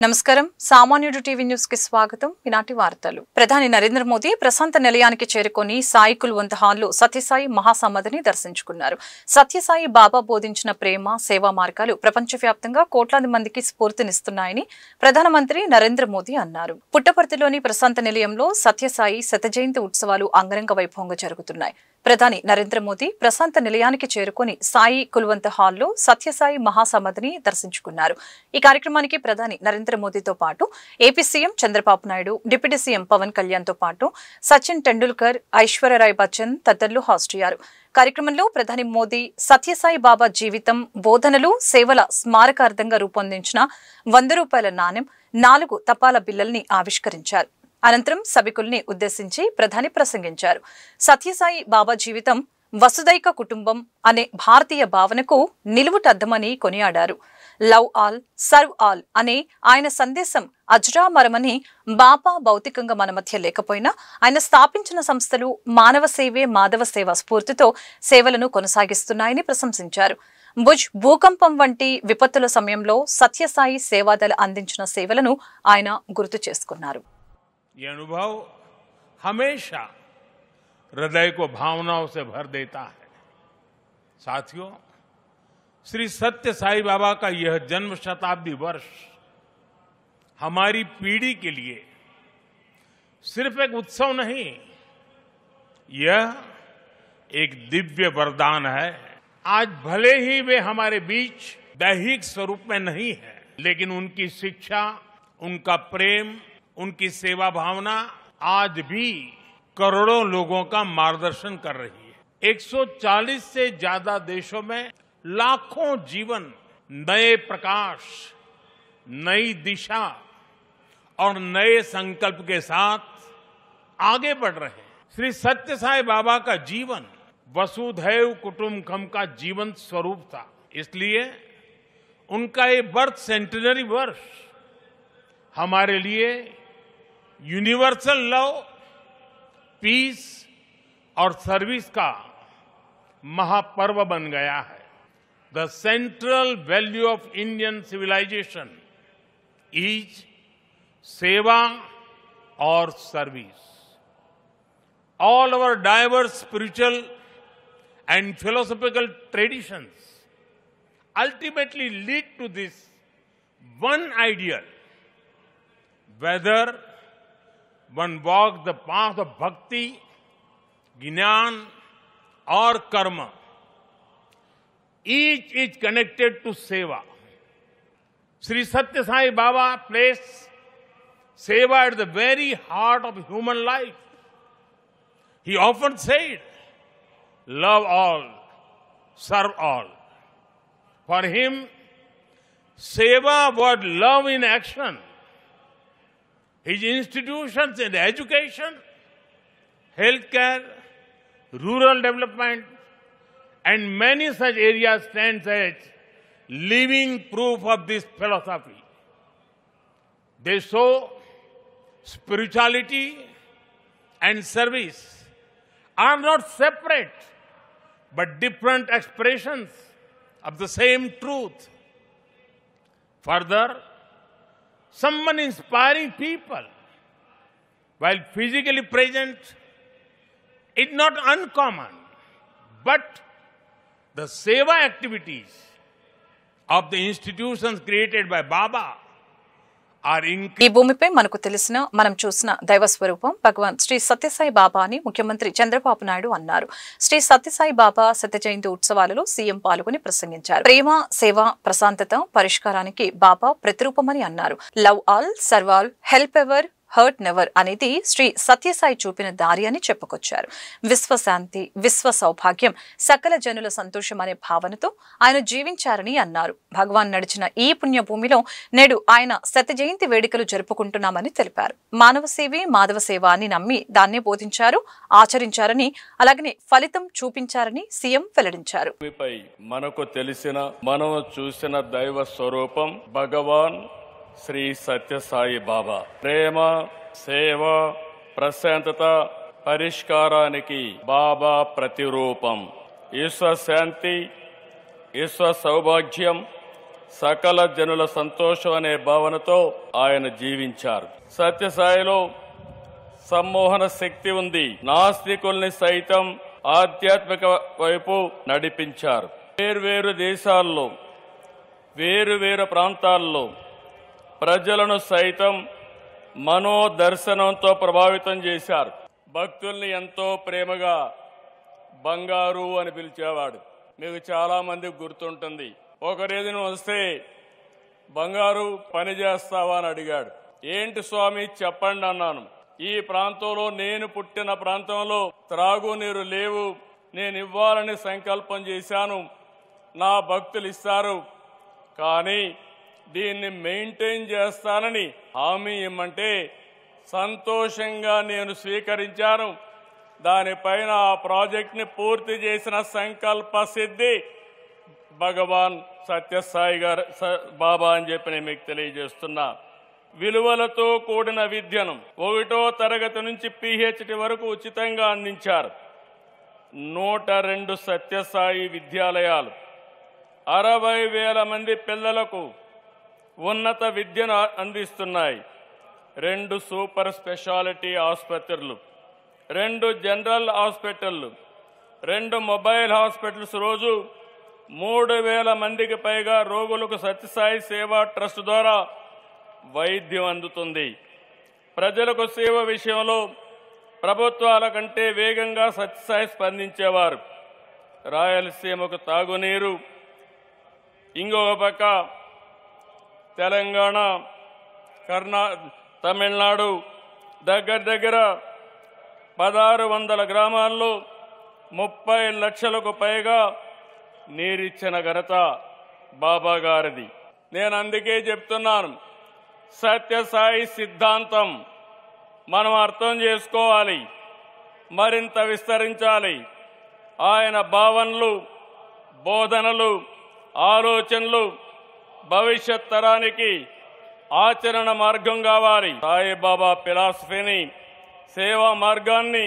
నమస్కారం సామాన్యుడు TV news కి స్వాగతం. ఈనాటి వార్తలు. ప్రధాని నరేంద్ర మోదీ ప్రశాంత నిలయానికి చేరుకొని సాయి కుల్వంత్ హాల్లో సత్యసాయి మహాసమాధిని దర్శించుకున్నారు. సత్యసాయి బాబా బోధించిన ప్రేమ, సేవా మార్గాలు ప్రపంచవ్యాప్తంగా కోట్లాది మందికి స్ఫూర్తినిస్తున్నాయని ప్రధానమంత్రి నరేంద్ర మోదీ అన్నారు. పుట్టపర్తిలోని ప్రశాంత నిలయంలో సత్యసాయి శత జయంతి ఉత్సవాలు అంగరంగ వైభవంగా జరుగుతున్నాయి. ప్రధాని నరేంద్ర మోదీ ప్రశాంత నిలయానికి చేరుకొని సాయి కుల్వంత్ హాల్లో సత్యసాయి మహాసమాధిని దర్శించుకున్నారు. ఈ కార్యక్రమానికి ప్రధాని నరేంద్ర మోదీతో పాటు AP CM Chandrababu Naidu, deputy CM Pawan Kalyan తో పాటు సచిన్ టెండూల్కర్, ఐశ్వర్యరాయ్ బచ్చన్ తదితరులు హాజరయ్యారు. కార్యక్రమంలో ప్రధాని మోదీ సత్యసాయి బాబా జీవితం, బోధనలు, సేవల స్మారకార్థంగా రూపొందించిన 100 రూపాయల నాణెం, 4 తపాలా బిళ్లల్ని ఆవిష్కరించారు. అనంతరం సభికుల్ని ఉద్దేశించి ప్రధాని ప్రసంగించారు. సత్యసాయి బాబా జీవితం వసుదైక కుటుంబం అనే భారతీయ భావనకు నిలువుటద్దమని కొనియాడారు. లవ్ ఆల్, సర్వ్ ఆల్ అనే ఆయన సందేశం అజరామరమని, బాబా భౌతికంగా మన మధ్య లేకపోయినా ఆయన స్థాపించిన సంస్థలు మానవ సేవే మాధవ సేవ స్ఫూర్తితో సేవలను కొనసాగిస్తున్నాయని ప్రశంసించారు. భుజ్ భూకంపం వంటి విపత్తుల సమయంలో సత్యసాయి సేవాదళ అందించిన సేవలను ఆయన గుర్తు చేసుకున్నారు. ये अनुभव हमेशा हृदय को भावनाओं से भर देता है। साथियों, श्री सत्य साई बाबा का यह जन्म शताब्दी वर्ष हमारी पीढ़ी के लिए सिर्फ एक उत्सव नहीं, यह एक दिव्य वरदान है। आज भले ही वे हमारे बीच दैहिक स्वरूप में नहीं है, लेकिन उनकी शिक्षा, उनका प्रेम, उनकी सेवा भावना आज भी करोड़ों लोगों का मार्गदर्शन कर रही है। 140 से ज्यादा देशों में लाखों जीवन नए प्रकाश, नई दिशा और नए संकल्प के साथ आगे बढ़ रहे हैं। श्री सत्य साई बाबा का जीवन वसुधैव कुटुंबकम का जीवंत स्वरूप था। इसलिए उनका ये बर्थ सेंटेनरी वर्ष हमारे लिए यूनिवर्सल लव, पीस और सर्विस का महापर्व बन गया है। The central value of Indian civilization is seva और service. All our diverse spiritual and philosophical traditions ultimately lead to this one ideal. Whether one walks the path of bhakti, jnana or karma, each is connected to seva. Sri Satya Sai Baba placed seva at the very heart of human life. He often said, love all, serve all. For him, seva was love in action. His institutions in education, healthcare, rural development, and many such areas stand as living proof of this philosophy. They show spirituality and service are not separate, but different expressions of the same truth. Further, someone inspiring people while physically present is not uncommon, but the seva activities of the institutions created by Baba are ఈ భూమిపై మనకు తెలిసిన, మనం చూసిన దైవ స్వరూపం భగవాన్ శ్రీ సత్యసాయి బాబా అని ముఖ్యమంత్రి చంద్రబాబు నాయుడు అన్నారు. శ్రీ సత్యసాయి బాబా శత జయంతి ఉత్సవాలలో సీఎం పాల్గొని ప్రసంగించారు. ప్రేమ, సేవ, ప్రశాంతత, పరిష్కారానికి బాబా ప్రతిరూపమని అన్నారు. Love all, serve all, help ever, hurt never అనేది శ్రీ సత్యసాయి చూపిన దారి అని చెప్పుకొచ్చారు. విశ్వశాంతి, విశ్వ సౌభాగ్యం, సకల జనుల సంతోషం అనే భావనతో ఆయన జీవించారని అన్నారు. భగవాన్ నడిచిన ఈ పుణ్యభూమిలో నేడు ఆయన శత జయంతి వేడుకలు జరుపుకుంటున్నామని తెలిపారు. మానవ సేవే మాధవ సేవ అని నమ్మి దాన్నే బోధించారు, ఆచరించారని, అలాగనే ఫలితం చూపించారని సీఎం వెల్లడించారు. మనకు తెలిసిన, మనం చూసిన దైవ స్వరూపం భగవాన్ శ్రీ సత్యసాయి బాబా. ప్రేమ, సేవ, ప్రశాంతత, పరిష్కారానికి బాబా ప్రతిరూపం. ఈశ్వర శాంతి, ఈశ్వర సౌభాగ్యం, సకల జనుల సంతోషం అనే భావనతో ఆయన జీవించారు. సత్యసాయిలో సమ్మోహన శక్తి ఉంది. నాస్తికుల్ని సైతం ఆధ్యాత్మిక వైపు నడిపించారు. వేర్వేరు దేశాల్లో, వేరువేరు ప్రాంతాల్లో ప్రజలను సైతం మనోదర్శనంతో ప్రభావితం చేశారు. భక్తుల్ని ఎంతో ప్రేమగా బంగారు అని పిలిచేవాడు. మీకు చాలా మందికి గుర్తుంటుంది. ఒక రోజున వస్తే బంగారు పని చేస్తావా అని అడిగాడు. ఏంటి స్వామి చెప్పండి అన్నాను. ఈ ప్రాంతంలో, నేను పుట్టిన ప్రాంతంలో త్రాగునీరు లేవు, నేను ఇవ్వాలని సంకల్పం చేశాను, నా భక్తులు ఇస్తారు, కానీ దీన్ని మెయింటైన్ చేస్తానని హామీ ఇమ్మంటే సంతోషంగా నేను స్వీకరించాను. దానిపైన ఆ ప్రాజెక్ట్ని పూర్తి చేసిన సంకల్ప సిద్ధి భగవాన్ సత్యసాయి గారు బాబా అని చెప్పి నేను మీకు తెలియజేస్తున్నా. విలువలతో కూడిన విద్యను 1వ తరగతి నుంచి PhD వరకు ఉచితంగా అందించారు. 102 సత్యసాయి విద్యాలయాలు 60,000 మంది పిల్లలకు ఉన్నత విద్యను అందిస్తున్నాయి. 2 సూపర్ స్పెషాలిటీ ఆసుపత్రులు, 2 జనరల్ హాస్పిటళ్లు, 2 మొబైల్ హాస్పిటల్స్, రోజు 3,000 మందికి పైగా రోగులకు సత్యసాయి సేవా ట్రస్ట్ ద్వారా వైద్యం అందుతుంది. ప్రజలకు సేవ విషయంలో ప్రభుత్వాల కంటే వేగంగా సత్యసాయి స్పందించేవారు. రాయలసీమకు తాగునీరు, ఇంకొక పక్క తెలంగాణ, తమిళనాడు దగ్గర 1600 గ్రామాల్లో 30 లక్షలకు పైగా నీరిచ్చిన ఘనత బాబా గారిది. నేను అందుకే చెప్తున్నాను, సత్యసాయి సిద్ధాంతం మనం అర్థం చేసుకోవాలి, మరింత విస్తరించాలి. ఆయన భావనలు, బోధనలు, ఆలోచనలు భవిష్యత్ తరానికి ఆచరణ మార్గం కావాలి. సాయిబాబా ఫిలాసఫీని, సేవా మార్గాన్ని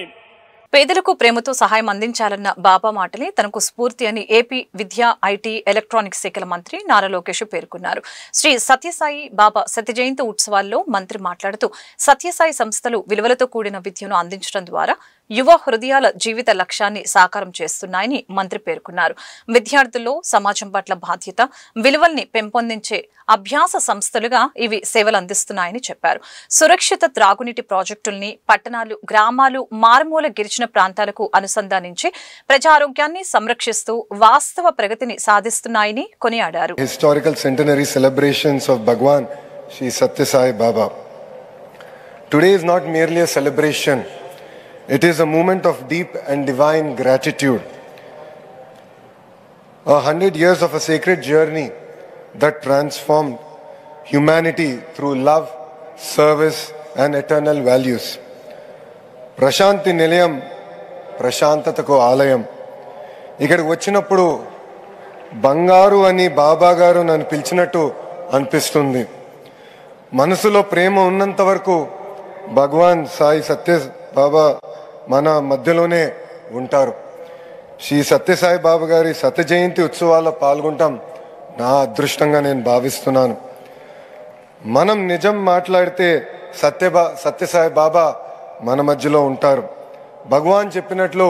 పేదలకు ప్రేమతో సహాయం అందించాలన్న బాబా మాటలే తనకు స్ఫూర్తి అని ఏపీ విద్యా, ఐటీ, ఎలక్ట్రానిక్స్ శాఖల మంత్రి నారా లోకేష్ పేర్కొన్నారు. శ్రీ సత్యసాయి బాబా సత్య జయంతి ఉత్సవాల్లో మంత్రి మాట్లాడుతూ సత్యసాయి సంస్థలు విలువలతో కూడిన విద్యను అందించడం ద్వారా యువ హృదయాల జీవిత లక్ష్యాన్ని సాకారం చేస్తున్నాయని మంత్రి పేర్కొన్నారు. విద్యార్థుల్లో సమాజం పట్ల బాధ్యత, విలువల్ని పెంపొందించే అభ్యాస సంస్థలుగా ఇవి సేవలు అందిస్తున్నాయని చెప్పారు. సురక్షిత త్రాగునీటి ప్రాజెక్టుల్ని పట్టణాలు, గ్రామాలు, మారుమూల గిరిజన ప్రాంతాలకు అనుసంధానించి ప్రజారోగ్యాన్ని సంరక్షిస్తూ వాస్తవ ప్రగతిని సాధిస్తున్నాయని కొనియాడారు. Historical centenary celebrations of Bhagwan Shri Sathya Sai Baba. Today is not merely a celebration. It is a moment of deep and divine gratitude. 100 years of a sacred journey that transformed humanity through love, service and eternal values. Prashanti Nilayam, ప్రశాంతతకు ఆలయం. ఇక్కడికి వచ్చినప్పుడు బంగారు అని బాబా గారు నన్ను పిలిచినట్టు అనిపిస్తుంది. మనసులో ప్రేమ ఉన్నంత వరకు భగవాన్ సాయి సత్య బాబా మన మధ్యలోనే ఉంటారు. శ్రీ సత్యసాయి బాబా గారి సత్య జయంతి ఉత్సవాల్లో పాల్గొంటాం నా అదృష్టంగా నేను భావిస్తున్నాను. మనం నిజం మాట్లాడితే సత్యసాయి బాబా మన మధ్యలో ఉంటారు. భగవాన్ చెప్పినట్లు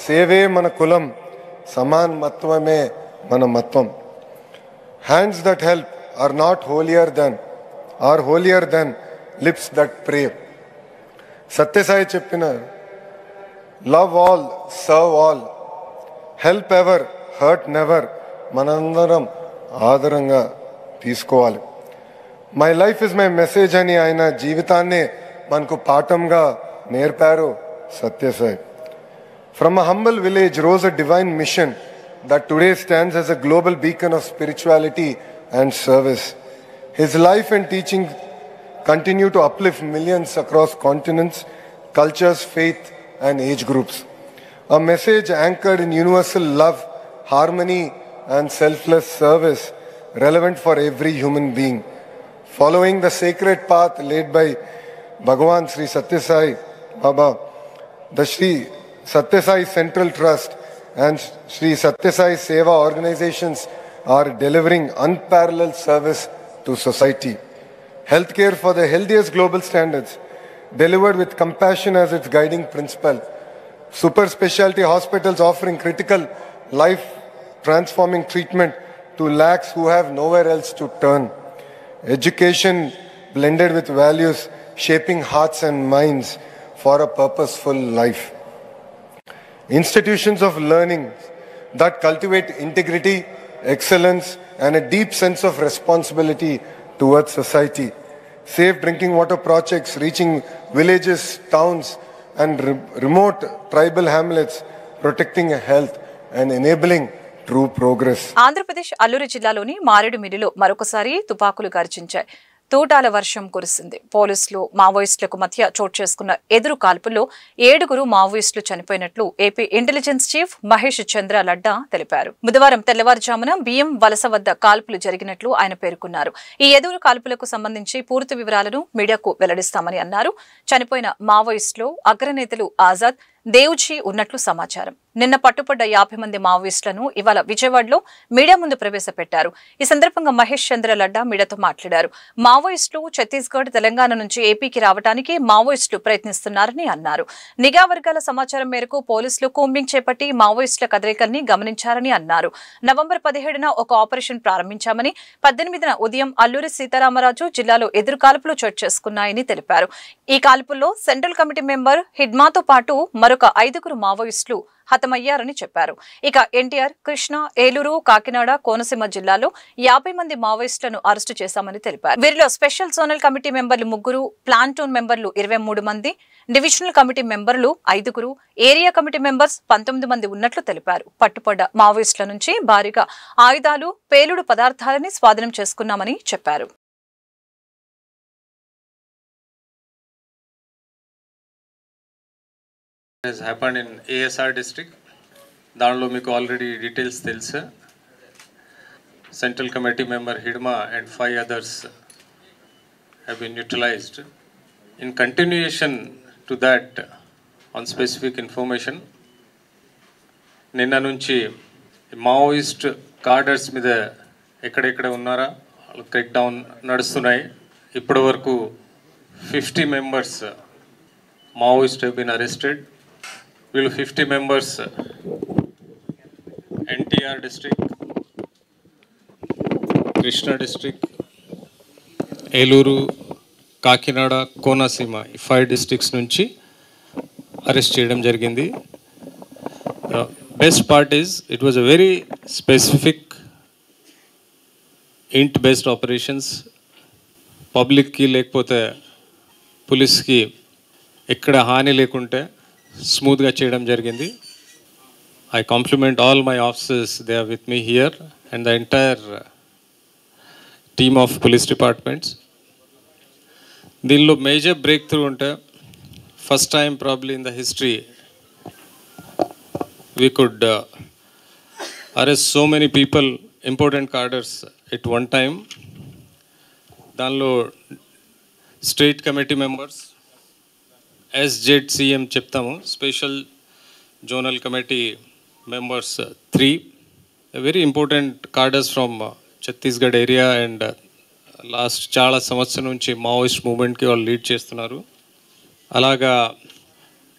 సేవే మన కులం, సమానత్వమే మన మత్వం. Hands that help are not holier than lips that pray. Sathya Sai చెప్పిన love all, serve all, help ever, hurt never మనందరం ఆదరంగా తీసుకోవాలి. My life is my message అని ఆయన జీవితాన్నే మనకు పాఠంగా నేర్పారు Sathya Sai. From a humble village rose a divine mission that today stands as a global beacon of spirituality and service. His life and teaching continue to uplift millions across continents, cultures, faith and age groups. A message anchored in universal love, harmony and selfless service relevant for every human being. Following the sacred path laid by Bhagavan Sri Satya Sai Baba, the Sri Satya Sai Central Trust and Sri Satya Sai Seva organizations are delivering unparalleled service to society. Healthcare for the healthiest global standards, delivered with compassion as its guiding principle. Super specialty hospitals offering critical life-transforming treatment to lakhs who have nowhere else to turn. Education blended with values, shaping hearts and minds for a purposeful life. Institutions of learning that cultivate integrity, excellence, and a deep sense of responsibility towards society. Safe drinking water projects reaching villages, towns, and remote tribal hamlets, protecting health and enabling true progress. Andhra Pradesh Alluri జిల్లాలోని మారేడుమిల్లిలో మరొకసారి తుపాకులు గర్జించాయి. తూటాల వర్షం కురిసింది. పోలీసులు మావోయిస్టులకు మధ్య చోటు చేసుకున్న ఎదురు కాల్పుల్లో 7 మావోయిస్టులు చనిపోయినట్లు ఏపీ ఇంటెలిజెన్స్ చీఫ్ మహేష్ చంద్ర లడ్డా తెలిపారు. బుధవారం తెల్లవారుజామున బియ్యం వలస వద్ద కాల్పులు జరిగినట్లు ఆయన పేర్కొన్నారు. ఈ ఎదురు కాల్పులకు సంబంధించి పూర్తి వివరాలను మీడియాకు వెల్లడిస్తామని అన్నారు. చనిపోయిన మావోయిస్టులు అగ్రనేతలు ఆజాద్, దేవుజీ ఉన్నట్లు సమాచారం. నిన్న పట్టుబడ్డ 50 మంది మావోయిస్టులను ఇవాళ విజయవాడలో మీడియా ముందు ప్రవేశపెట్టారు. ఈ సందర్భంగా మహేష్ చంద్ర లడ్డా మీడియాతో మాట్లాడారు. మావోయిస్టులు ఛత్తీస్గఢ్, తెలంగాణ నుంచి ఏపీకి రావడానికి మావోయిస్టులు ప్రయత్నిస్తున్నారని అన్నారు. నిఘా వర్గాల సమాచారం మేరకు పోలీసులు కూంబింగ్ చేపట్టి మావోయిస్టుల కదలికల్ని గమనించారని అన్నారు. నవంబర్ 17న ఒక ఆపరేషన్ ప్రారంభించామని, 18న ఉదయం అల్లూరి సీతారామరాజు జిల్లాలో ఎదురు కాల్పులు చోటు చేసుకున్నాయని తెలిపారు. ఈ కాల్పుల్లో సెంట్రల్ కమిటీ మెంబర్ హిడ్మాతో పాటు మరొక 5 మావోయిస్టులు హతమయ్యారని చెప్పారు. ఇక ఎన్టీఆర్, కృష్ణా, ఏలూరు, కాకినాడ, కోనసీమ జిల్లాలో 50 మంది మావోయిస్టులను అరెస్టు చేశామని తెలిపారు. వీరిలో స్పెషల్ జోనల్ కమిటీ మెంబర్లు 3, ప్లాంటూన్ మెంబర్లు 23 మంది, డివిజనల్ కమిటీ మెంబర్లు 5, ఏరియా కమిటీ మెంబర్స్ 19 మంది ఉన్నట్లు తెలిపారు. పట్టుబడ్డ మావోయిస్టుల నుంచి భారీగా ఆయుధాలు, పేలుడు పదార్థాలని స్వాధీనం చేసుకున్నామని చెప్పారు. has happened in ASR district. దానిలో మీకు ఆల్రెడీ డీటెయిల్స్ తెలుసు. Central committee member Hidma and 5 others have been neutralized. In continuation to that, on specific information, నిన్న నుంచి మావోయిస్ట్ కార్డర్స్ మీద ఎక్కడెక్కడ ఉన్నారా క్రెక్ డౌన్ నడుస్తున్నాయి. ఇప్పటి వరకు 50 members Maoist have been arrested. వీళ్ళు 50 members NTR district, Krishna district, Eluru, Kakinada, Konaseema ఈ 5 districts నుంచి అరెస్ట్ చేయడం జరిగింది. Best part is it was a very specific ఇంట్ బేస్డ్ ఆపరేషన్స్. పబ్లిక్కి లేకపోతే పోలీస్కి ఎక్కడ హాని లేకుంటే స్మూత్గా చేయడం జరిగింది. I compliment all my officers, they are with me here, and the entire team of police departments. దీనిలో మేజర్ బ్రేక్ త్రూ ఉంటే first time probably in the history we could arrest so many people, important cadres at one time. దానిలో state committee members, SZCM చెప్తాము, special zonal committee members 3, a very important cadres from Chhattisgarh area and last చాలా సంవత్సరం నుంచి Maoist మూవ్మెంట్కి వాళ్ళు lead చేస్తున్నారు. అలాగా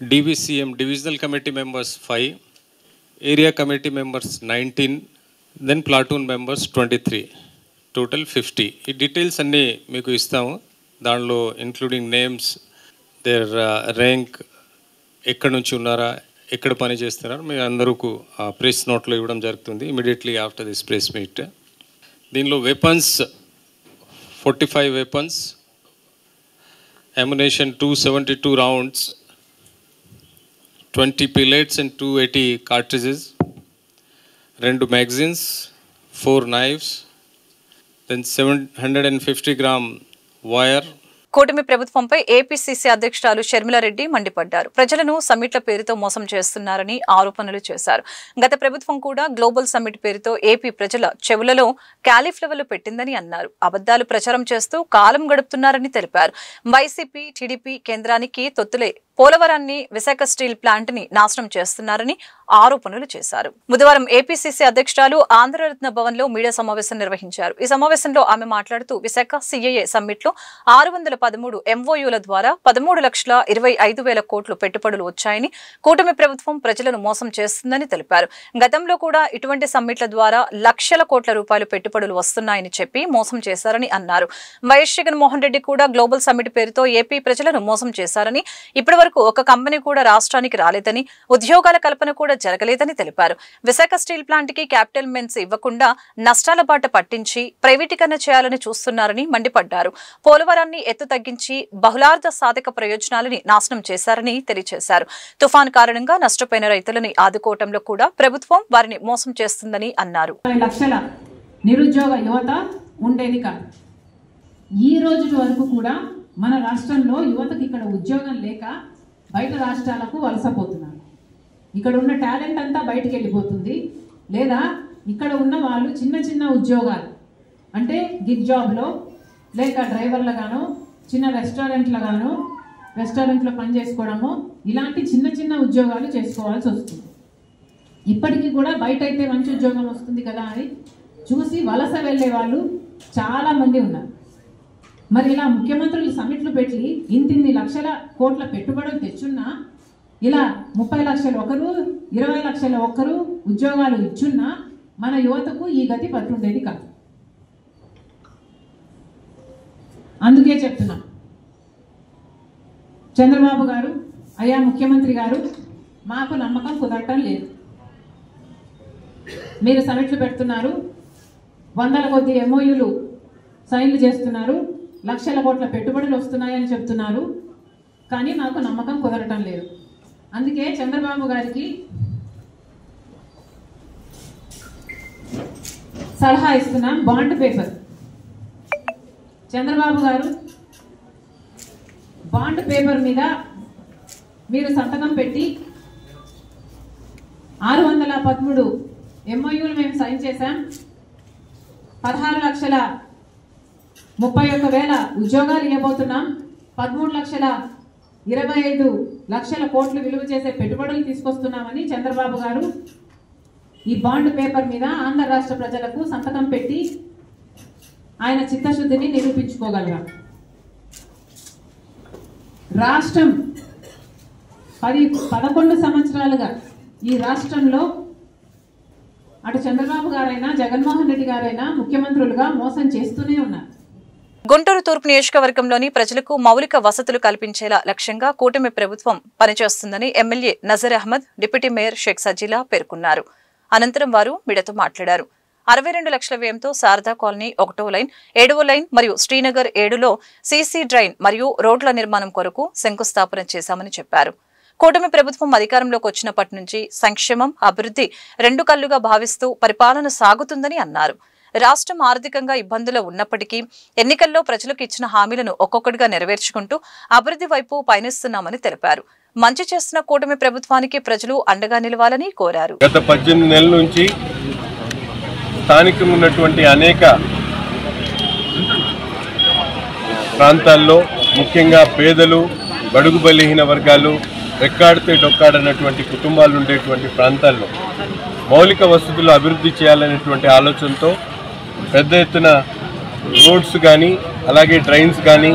DVCM divisional committee members 5, area committee members 19, then platoon members 23, total 50. ఈ details అన్నీ మీకు ఇస్తాము. దానిలో ఇంక్లూడింగ్ నేమ్స్, దేర్ ర్యాంక్, ఎక్కడి నుంచి ఉన్నారా, ఎక్కడ పని చేస్తున్నారు, మీ అందరూ ప్రెస్ నోట్లో ఇవ్వడం జరుగుతుంది immediately after this press meet. దీనిలో weapons 45 weapons, ammunition 272 rounds, 20 pellets and 280 cartridges, 2 magazines, 4 knives, then 750 gram wire. కూటమి ప్రభుత్వంపై ఏపీసీసీ అధ్యక్షురాలు షర్మిలారెడ్డి మండిపడ్డారు. ప్రజలను సమ్మిట్ల పేరుతో మోసం చేస్తున్నారని ఆరోపణలు చేశారు. గత ప్రభుత్వం కూడా గ్లోబల్ సమ్మిట్ పేరుతో ఏపీ ప్రజల చెవులలో క్యాలీఫ్లవర్లు పెట్టిందని అన్నారు. అబద్దాలు ప్రచారం చేస్తూ కాలం గడుపుతున్నారని తెలిపారు. వైసీపీ, టీడీపీ కేంద్రానికి తొత్తులే పోలవరాన్ని, విశాఖ స్టీల్ ప్లాంట్ ని నాశనం చేస్తున్నారని ఆరోపణలు చేశారు. బుధవారం ఏపీసీసీ అధ్యక్షురాలు ఆంధ్రరత్న భవన్ లో మీడియా సమావేశం నిర్వహించారు. ఈ సమావేశంలో ఆమె మాట్లాడుతూ విశాఖ CAA సమ్మిట్ లో 613 MOUల ద్వారా 13,25,000 కోట్లు పెట్టుబడులు వచ్చాయని, కూటమి ప్రభుత్వం ప్రజలను మోసం చేస్తుందని తెలిపారు. గతంలో కూడా ఇటువంటి సమ్మిట్ల ద్వారా లక్షల కోట్ల రూపాయలు పెట్టుబడులు వస్తున్నాయని చెప్పి మోసం చేశారని అన్నారు. వైఎస్ జగన్మోహన్ రెడ్డి కూడా గ్లోబల్ సమ్మిట్ పేరుతో ఏపీ ప్రజలను మోసం చేశారని, ఇప్పటి వరకు ఒక కంపెనీ కూడా రాష్ట్రానికి రాలేదని, ఉద్యోగాల కల్పన కూడా జరగలేదని తెలిపారు. విశాఖ స్టీల్ ప్లాంట్ కి క్యాపిటల్ మెన్స్ ఇవ్వకుండా నష్టాల బాట పట్టించి ప్రైవేటీకరణ చేయాలని చూస్తున్నారని మండిపడ్డారు. పోలవరాన్ని ఎత్తు తగ్గించి బహుళార్థ సాధక ప్రయోజనాలని నాశనం చేశారని తెలియజేశారు. తుఫాన్ కారణంగా నష్టపోయిన రైతులని ఆదుకోవటంలో కూడా ప్రభుత్వం వారిని మోసం చేస్తుందని అన్నారు. లక్షల నిరుద్యోగ యువత ఉండేది కాదు. ఈ రోజు వరకు కూడా మన రాష్ట్రంలో యువతకి ఇక్కడ ఉద్యోగం లేక బయట రాష్ట్రాలకు వలసపోతున్నారు. ఇక్కడ ఉన్న టాలెంట్ అంతా బయటికి వెళ్ళిపోతుంది. లేదా ఇక్కడ ఉన్న వాళ్ళు చిన్న చిన్న ఉద్యోగాలు అంటే గిగ్ జాబ్లో లేక డ్రైవర్లుగానో చిన్న రెస్టారెంట్లో పని చేసుకోవడమో ఇలాంటి చిన్న చిన్న ఉద్యోగాలు చేసుకోవాల్సి వస్తుంది. ఇప్పటికీ కూడా బయట అయితే మంచి ఉద్యోగం వస్తుంది కదా అని చూసి వలస వెళ్ళే వాళ్ళు చాలామంది ఉన్నారు. మరి ఇలా ముఖ్యమంత్రులు సమ్మిట్లు పెట్టి ఇన్ని లక్షల కోట్ల పెట్టుబడులు తెచ్చున్నా, ఇలా 30 లక్షలు ఒకరు 20 లక్షల ఒకరు ఉద్యోగాలు ఇచ్చున్నా మన యువతకు ఈ గతి పట్టుండేది కాదు. అందుకే చెప్తున్నా, చంద్రబాబు గారు, అయ్యా ముఖ్యమంత్రి గారు, మాకు నమ్మకం కుదరటం లేదు. మీరు సమిట్లు పెడుతున్నారు, వందల కొద్ది MOUలు సైన్లు చేస్తున్నారు, లక్షల కోట్ల పెట్టుబడులు వస్తున్నాయని చెప్తున్నారు, కానీ మాకు నమ్మకం కుదరటం లేదు. అందుకే చంద్రబాబు గారికి సలహా ఇస్తున్నాం. బాండ్ పేపర్ చంద్రబాబు గారు బాండ్ పేపర్ మీద మీరు సంతకం పెట్టి 613 MOUలు మేము సైన్ చేశాం, 16,31,000 ఉద్యోగాలు ఇవ్వబోతున్నాం, 13,25,00,000 కోట్లు విలువ చేసే పెట్టుబడులు తీసుకొస్తున్నామని చంద్రబాబు గారు ఈ బాండ్ పేపర్ మీద ఆంధ్ర రాష్ట్ర ప్రజలకు సంతకం పెట్టి ఆయన చిత్తశుద్ధిని నిరూపించుకోగలరు. రాష్ట్రం 11 సంవత్సరాలుగా ఈ రాష్ట్రంలో అటు చంద్రబాబు గారైనా జగన్మోహన్ రెడ్డి గారైనా ముఖ్యమంత్రులుగా మోసం చేస్తూనే ఉన్నారు. గుంటూరు తూర్పు నియోజకవర్గంలోని ప్రజలకు మౌలిక వసతులు కల్పించేలా లక్ష్యంగా కూటమి ప్రభుత్వం పనిచేస్తుందని MLA Nazar Ahmed, deputy mayor Sheikh Sajila పేర్కొన్నారు. అనంతరం వారు మీడియాతో మాట్లాడారు. 62 లక్షల వ్యయంతో శారదా కాలనీ 1వ లైన్, 7వ లైన్ మరియు శ్రీనగర్ 7లో సీసీ డ్రైన్ మరియు రోడ్ల నిర్మాణం కొరకు శంకుస్థాపన చేశామని చెప్పారు. కూటమి ప్రభుత్వం అధికారంలోకి వచ్చినప్పటి నుంచి సంక్షేమం, అభివృద్ధి 2 కళ్లుగా భావిస్తూ పరిపాలన సాగుతుందని అన్నారు. రాష్ట్రం ఆర్థికంగా ఇబ్బందులు ఉన్నప్పటికీ ఎన్నికల్లో ప్రజలకు ఇచ్చిన హామీలను ఒక్కొక్కటిగా నెరవేర్చుకుంటూ అభివృద్ధి వైపు పయనిస్తున్నామని తెలిపారు. మంచి చేస్తున్న కూటమి ప్రభుత్వానికి ప్రజలు అండగా నిలవాలని కోరారు. గత 18 నెలల నుంచి స్థానికంగా ఉన్నటువంటి అనేక ప్రాంతాల్లో ముఖ్యంగా పేదలు, బడుగు బలహీన వర్గాలు, రెక్కాడితే డొక్కాడనటువంటి కుటుంబాలు ఉండేటువంటి ప్రాంతాల్లో మౌలిక వసతులు అభివృద్ధి చేయాలనేటువంటి ఆలోచనతో పెద్ద ఎత్తున రోడ్స్ కానీ అలాగే డ్రైన్స్ కానీ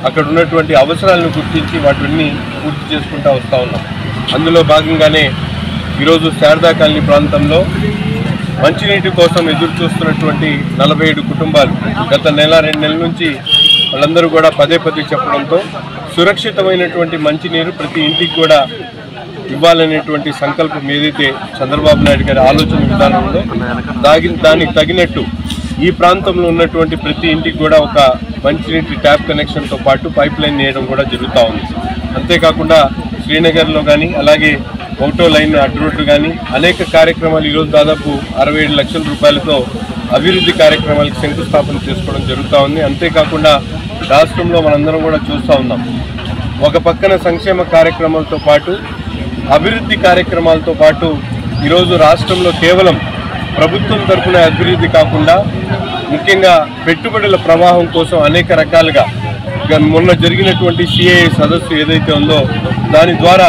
అక్కడ ఉన్నటువంటి అవసరాలను గుర్తించి వాటిని పూర్తి చేసుకుంటూ వస్తూ ఉన్నాం. అందులో భాగంగానే ఈరోజు శారదా కాలనీ ప్రాంతంలో మంచినీటి కోసం ఎదురు చూస్తున్నటువంటి 47 కుటుంబాలు గత 1-2 నెలల నుంచి వాళ్ళందరూ కూడా పదే చెప్పడంతో సురక్షితమైనటువంటి మంచినీరు ప్రతి ఇంటికి కూడా ఇవ్వాలనేటువంటి సంకల్పం ఏదైతే చంద్రబాబు నాయుడు గారి ఆలోచన విధానంలో దానికి తగినట్టు ఈ ప్రాంతంలో ఉన్నటువంటి ప్రతి ఇంటికి కూడా ఒక మంచినీటి ట్యాప్ కనెక్షన్తో పాటు పైప్ లైన్ వేయడం కూడా జరుగుతూ ఉంది. అంతేకాకుండా శ్రీనగర్లో కానీ అలాగే 1వ లైన్ అడ్డు రోడ్డు కానీ అనేక కార్యక్రమాలు ఈరోజు దాదాపు 67 లక్షల రూపాయలతో అభివృద్ధి కార్యక్రమాలకు శంకుస్థాపన చేసుకోవడం జరుగుతూ ఉంది. అంతేకాకుండా రాష్ట్రంలో మనందరం కూడా చూస్తూ ఉన్నాం, ఒక పక్కన సంక్షేమ కార్యక్రమాలతో పాటు అభివృద్ధి కార్యక్రమాలతో పాటు ఈరోజు రాష్ట్రంలో కేవలం ప్రభుత్వం తరఫున అభివృద్ధి కాకుండా ముఖ్యంగా పెట్టుబడుల ప్రవాహం కోసం అనేక రకాలుగా మొన్న జరిగినటువంటి సిఐఏ సదస్సు ఏదైతే ఉందో దాని ద్వారా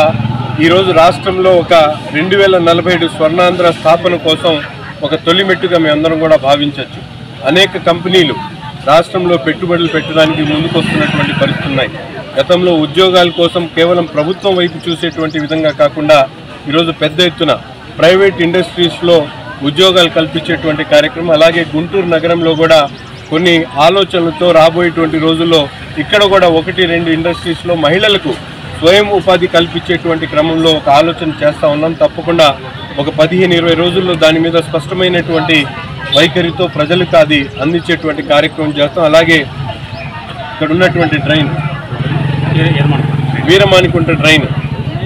ఈరోజు రాష్ట్రంలో ఒక 2047 స్వర్ణాంధ్ర స్థాపన కోసం ఒక తొలిమెట్టుగా మేమందరం కూడా భావించవచ్చు. అనేక కంపెనీలు రాష్ట్రంలో పెట్టుబడులు పెట్టడానికి ముందుకొస్తున్నటువంటి పరిస్థితులు ఉన్నాయి. గతంలో ఉద్యోగాల కోసం కేవలం ప్రభుత్వం వైపు చూసేటువంటి విధంగా కాకుండా ఈరోజు పెద్ద ఎత్తున ప్రైవేట్ ఇండస్ట్రీస్లో ఉద్యోగాలు కల్పించేటువంటి కార్యక్రమం, అలాగే గుంటూరు నగరంలో కూడా కొన్ని ఆలోచనలతో రాబోయేటువంటి రోజుల్లో ఇక్కడ కూడా 1-2 ఇండస్ట్రీస్లో మహిళలకు స్వయం ఉపాధి కల్పించేటువంటి క్రమంలో ఒక ఆలోచన చేస్తూ ఉన్నాం. తప్పకుండా ఒక 15-20 రోజుల్లో దాని మీద స్పష్టమైనటువంటి వైఖరితో ప్రజలకు అది అందించేటువంటి కార్యక్రమం చేస్తాం. అలాగే ఇక్కడ ఉన్నటువంటి డ్రైన్ వీరమానికుంట డ్రైన్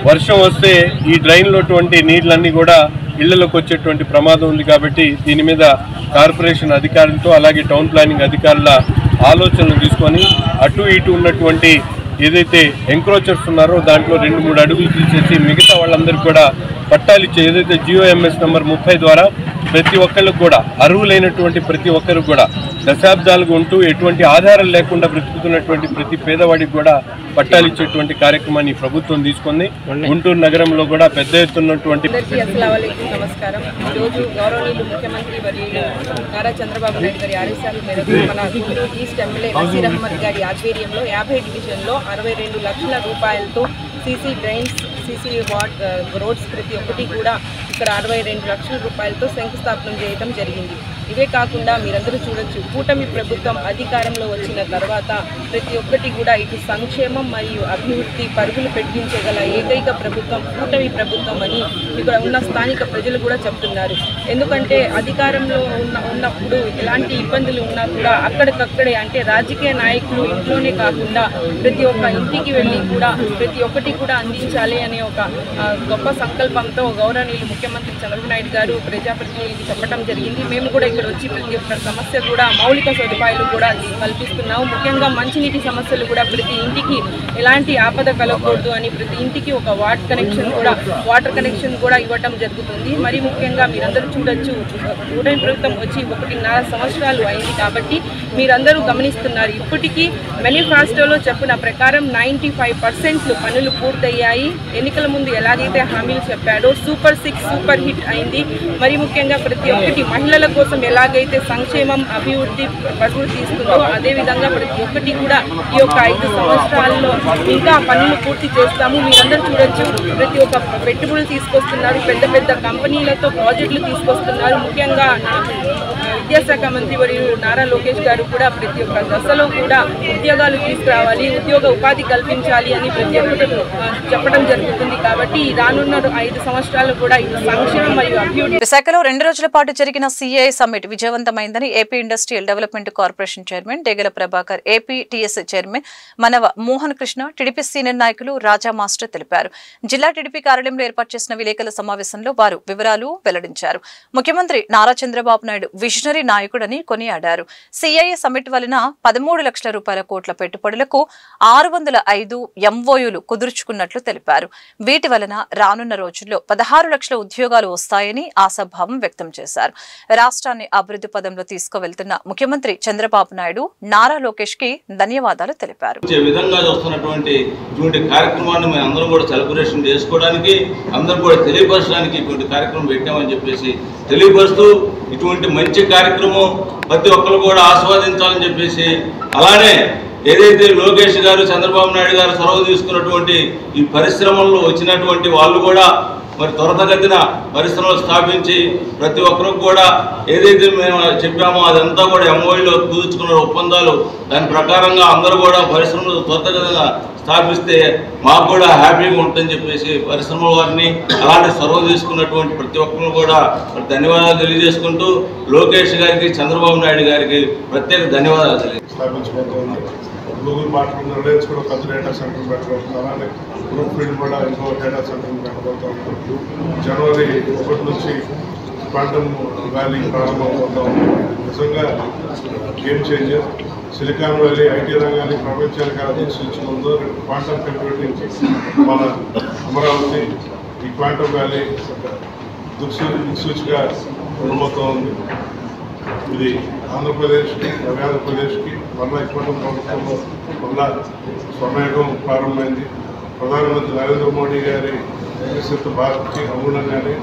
వర్షం వస్తే ఈ డ్రైన్లో నీళ్ళన్నీ కూడా ఇళ్లలోకి వచ్చేటువంటి ప్రమాదం ఉంది. కాబట్టి దీని మీద కార్పొరేషన్ అధికారులతో అలాగే టౌన్ ప్లానింగ్ అధికారుల ఆలోచనలు తీసుకొని అటు ఇటు ఉన్నటువంటి ఏదైతే ఎంక్రోచర్స్ ఉన్నారో దాంట్లో 2-3 అడుగులు తీసేసి మిగతా వాళ్ళందరికీ కూడా పట్టాలు ఇచ్చే ఏదైతే జియోఎంఎస్ నంబర్ 30 ద్వారా ప్రతి ఒక్కరికి కూడా అర్హులైనటువంటి ప్రతి ఒక్కరికి కూడా దశాబ్దాలుగా ఉంటూ ఎటువంటి ఆధారం లేకుండా బ్రతుకుతున్నటువంటి ప్రతి పేదవాడికి కూడా పట్టాలు ఇచ్చేటువంటి కార్యక్రమాన్ని ప్రభుత్వం తీసుకుంది. గుంటూరు నగరంలో కూడా పెద్ద ఎత్తున్నటువంటి నమస్కారం. ఈరోజు గౌరవనీయులు ముఖ్యమంత్రి వర్యులు నారా చంద్రబాబు నాయుడు గారి ఆదేశాల మేరకు మన గుంటూరు ఈస్ట్ ఎమ్మెల్యే నసీర్ అహ్మద్ గారి ఆధ్వర్యంలో 50 డివిజన్లో 62 లక్షల రూపాయలతో సీసీ డ్రైన్స్, సీసీ రోడ్స్ ప్రతి ఒక్కటి కూడా ఇక్కడ 62 లక్షల రూపాయలతో శంకుస్థాపన చేయడం జరిగింది. ఇవే కాకుండా మీరందరూ చూడొచ్చు, కూటమి ప్రభుత్వం అధికారంలో వచ్చిన తర్వాత ప్రతి ఒక్కటి కూడా ఇటు సంక్షేమం మరియు అభివృద్ధి పరుగులు పెట్టించగల ఏకైక ప్రభుత్వం కూటమి ప్రభుత్వం అని ఇక్కడ ఉన్న స్థానిక ప్రజలు కూడా చెప్తున్నారు. ఎందుకంటే అధికారంలో ఉన్నప్పుడు ఎలాంటి ఇబ్బందులు ఉన్నా కూడా అక్కడికక్కడే, అంటే రాజకీయ నాయకులు ఇంట్లోనే కాకుండా ప్రతి ఒక్క ఇంటికి వెళ్ళి కూడా ప్రతి ఒక్కటి కూడా అందించాలి అనే ఒక గొప్ప సంకల్పంతో గౌరవనీయులు ముఖ్యమంత్రి చంద్రబాబు నాయుడు గారు ప్రజాప్రతినిధులకు చెప్పడం జరిగింది. మేము కూడా ఇక్కడ వచ్చి ప్రతి ఒక్క సమస్య కూడా మౌలిక సదుపాయాలు కూడా కల్పిస్తున్నాము. ముఖ్యంగా మంచినీటి సమస్యలు కూడా ప్రతి ఇంటికి ఎలాంటి ఆపద కలగకూడదు అని ప్రతి ఇంటికి ఒక వాటర్ కనెక్షన్ కూడా ఇవ్వడం జరుగుతుంది. మరి ముఖ్యంగా మీరందరూ చూడొచ్చు, కూటమి ప్రభుత్వం వచ్చి 1.5 సంవత్సరాలు అయింది కాబట్టి మీరందరూ గమనిస్తున్నారు. ఇప్పటికీ మేనిఫెస్టోలో చెప్పిన ప్రకారం 95% పనులు పూర్తయ్యాయి. ఎన్నికల ముందు ఎలాగైతే హామీలు చెప్పాడో సూపర్ 6 సూపర్ హిట్ అయింది. మరి ముఖ్యంగా ప్రతి ఒక్కటి మహిళల కోసం ఎలాగైతే సంక్షేమం అభివృద్ధి పరుగులు తీస్తుందో అదేవిధంగా ప్రతి ఒక్కటి కూడా ఈ యొక్క 5 సంవత్సరాల్లో ఇంకా పనులు పూర్తి చేస్తాము. మీరందరూ చూడొచ్చు, ప్రతి ఒక్క పెట్టుబడులు తీసుకొస్తున్నారు, పెద్ద పెద్ద కంపెనీలతో ప్రాజెక్టులు తీసుకొస్తున్నారు. ముఖ్యంగా విద్యాశాఖ మంత్రి వర్యులు నారా లోకేష్ గారు కూడా ప్రతి ఒక్క దశలో కూడా ఉద్యోగాలు తీసుకురావాలి, ఉద్యోగ ఉపాధి కల్పించాలి అని ప్రతి ఒక్కటి చెప్పడం జరుగుతుంది. కాబట్టి రానున్న 5 సంవత్సరాలు కూడా ఇది సంక్షేమం మరియు అభివృద్ధి. విశాఖలో 2 రోజుల పాటు జరిగిన సిఐ సమ్మిట్ విజయవంతమైందని AP industrial development corporation chairman Degala Prabhakar, AP TS chairman Manava Mohan Krishna, TDP senior నాయకులు రాజా మాస్టర్ తెలిపారు. జిల్లా టీడీపీ కార్యాలయంలో ఏర్పాటు చేసిన విలేకరుల సమావేశంలో వారు వివరాలు వెల్లడించారు. ముఖ్యమంత్రి నారా చంద్రబాబు నాయుడు విజనరీ నాయకుడని కొనియాడారు. సిఐ సమ్మిట్ వలన 13 లక్షల రూపాయల కోట్ల పెట్టుబడులకు 605 ఎంఓయూలు కుదుర్చుకున్నట్లు తెలిపారు. వీటి వలన రానున్న రోజుల్లో 16 లక్షల ఉద్యోగాలు వస్తాయని ఆశాభావం వ్యక్తం చేశారు. రాష్ట్రాన్ని అభివృద్ధి పదంలో తీసుకువెళ్తున్న ముఖ్యమంత్రి చంద్రబాబు నాయుడు నారా లోకేష్ కి ధన్యవాదాలు తెలిపారు. కార్యక్రమాన్ని మేము అందరం కూడా సెలబ్రేషన్ చేసుకోవడానికి, అందరూ కూడా తెలియపరచడానికి ఇటువంటి కార్యక్రమం పెట్టామని చెప్పేసి తెలియపరుస్తూ, ఇటువంటి మంచి కార్యక్రమం ప్రతి ఒక్కరు కూడా ఆస్వాదించాలని చెప్పేసి, అలానే ఏదైతే లోకేష్ గారు చంద్రబాబు నాయుడు గారు చొరవ తీసుకున్నటువంటి ఈ పరిశ్రమల్లో వచ్చినటువంటి వాళ్ళు కూడా మరి త్వరితగతిన పరిశ్రమలు స్థాపించి ప్రతి ఒక్కరికి కూడా ఏదైతే మేము చెప్పామో అదంతా కూడా ఎంఓఈలో కుదుర్చుకున్న ఒప్పందాలు, దాని ప్రకారంగా అందరూ కూడా పరిశ్రమలు త్వరితగతిన స్థాపిస్తే మాకు కూడా హ్యాపీగా ఉంటుందని చెప్పేసి పరిశ్రమల వారిని అలాంటి చొరవ తీసుకున్నటువంటి ప్రతి ఒక్కరు కూడా ధన్యవాదాలు తెలియజేసుకుంటూ లోకేష్ గారికి చంద్రబాబు నాయుడు గారికి ప్రత్యేక ధన్యవాదాలు తెలియజేసుకుంటున్నాను. గూగుల్ మాట్లాడుతున్న రిలయన్స్ కూడా కొత్త డేటా సెంటర్ పెట్టబోతున్నారు. అలానే గ్రూప్ ఫీల్డ్ కూడా ఇంకో డేటా సెంటర్ పెట్టబోతున్నారు. జనవరి 1 నుంచి క్వాంటమ్ వ్యాలీ ప్రారంభమవుతా ఉంది. నిజంగా game changer. Silicon valley IT రంగాన్ని ప్రపంచానికి ఆదేశించడంతో క్వాంటమ్ కంప్యూటింగ్ మన అమరావతి ఈ క్వాంటమ్ వ్యాలీ దిక్సూచిగా ఉండబోతూ ఉంది. ఇది ఆంధ్రప్రదేశ్కి, ఆంధ్రప్రదేశ్కి మళ్ళీ ఇప్పటి ప్రభుత్వంలో మళ్ళా స్వర్ణయుగం ప్రారంభమైంది. ప్రధానమంత్రి నరేంద్ర మోడీ గారి వికసిత భారత్కి అనుగుణంగానే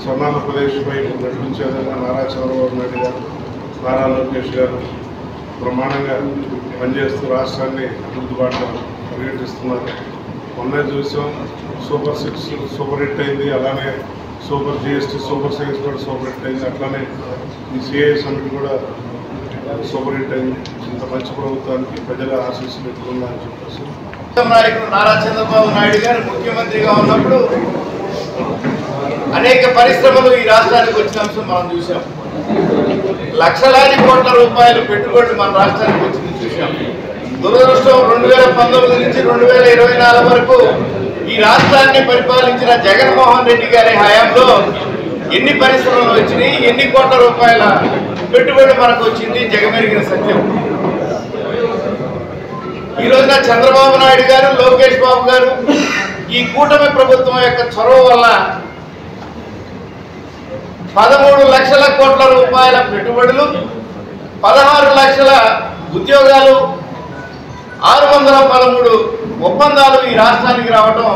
స్వర్ణాంధ్రప్రదేశ్పై నడిపించే విధంగా నారా చంద్రబాబు నాయుడు గారు, నారా లోకేష్ గారు ప్రమాణంగా పనిచేస్తూ రాష్ట్రాన్ని అభివృద్ధి బాటలో పర్యటిస్తున్నారు. మొన్న చూసాం సూపర్ 6 సూపర్ హిట్ అయింది, అలానే సూపర్ GST సూపర్ సిక్స్ కూడా సూపర్ హిట్ అయింది, అట్లానే ఈ CII సమిట్ కూడా సూపర్ హిట్ అయింది. ఇంత మంచి ప్రభుత్వానికి ప్రజల ఆశీస్సులు ఎక్కున్నారని చెప్పేసి నాయకుడు నారా చంద్రబాబు నాయుడు గారు ముఖ్యమంత్రిగా ఉన్నప్పుడు అనేక పరిశ్రమలు ఈ రాష్ట్రానికి వచ్చిన అంశం మనం చూసాం. లక్షలాది కోట్ల రూపాయలు పెట్టుబడులు మన రాష్ట్రానికి వచ్చింది చూసాం. దురదృష్టం 2019 నుంచి 2024 వరకు ఈ రాష్ట్రాన్ని పరిపాలించిన జగన్మోహన్ రెడ్డి గారి హయాంలో ఎన్ని పరిశ్రమలు వచ్చినాయి, ఎన్ని కోట్ల రూపాయల పెట్టుబడి మనకు వచ్చింది జగమెరిగిన సత్యం. ఈ రోజున చంద్రబాబు నాయుడు గారు, లోకేష్ బాబు గారు ఈ కూటమి ప్రభుత్వం యొక్క చొరవ వల్ల 13 లక్షల కోట్ల రూపాయల పెట్టుబడులు, 16 లక్షల ఉద్యోగాలు, 613 ఒప్పందాలు ఈ రాష్ట్రానికి రావడం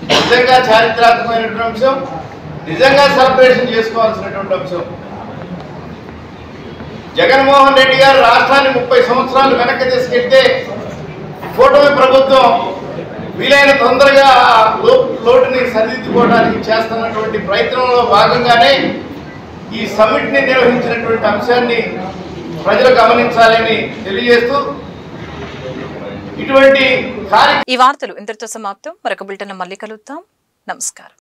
నిజంగా చారిత్రాత్మకమైనటువంటి అంశం, నిజంగా సెలబ్రేషన్ చేసుకోవాల్సినటువంటి అంశం. జగన్మోహన్ రెడ్డి గారు రాష్ట్రాన్ని 30 సంవత్సరాలు వెనక్కి తీసుకెళ్తే కూటమి ప్రభుత్వం వీలైన తొందరగా లోటుని సరిదిద్దుకోవడానికి చేస్తున్నటువంటి ప్రయత్నంలో భాగంగానే ఈ సమ్మిట్ ని నిర్వహించినటువంటి అంశాన్ని ప్రజలు గమనించాలని తెలియజేస్తూ ఇటువంటి ఈ వార్తలు ఇంతటితో సమాప్తం. మరొక బులెటిన్ మళ్ళీ కలుద్దాం. నమస్కారం.